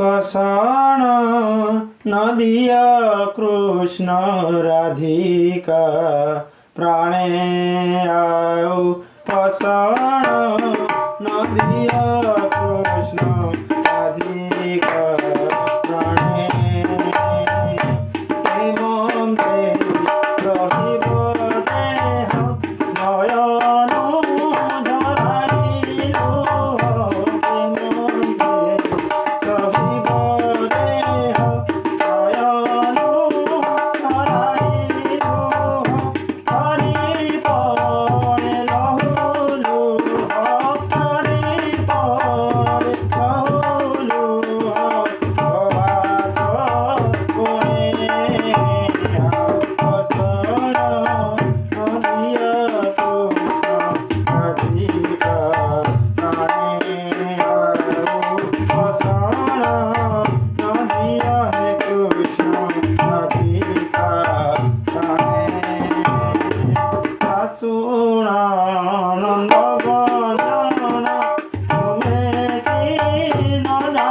কষণ নদিয়া কৃষ্ণ রাধিকা প্রাণে আউ কষণ নদিয়া কৃষ্ণ রাধিকা প্রাণে হেমন্তে রহিব দেহ নয়ন ধরাইলু হেমন্তে রহিব দেহ নয়ন ধরাইলু হরি পরে লহুলু হরি পরে লহুলু ভবাত গুণে কষণ নদিয়া কৃষ্ণ রাধিকা প্রাণে আউ কষণ নদিয়া কৃষ্ণ রাধিকা প্রাণে আসুনানন্দ গজনা তুমি কি নদা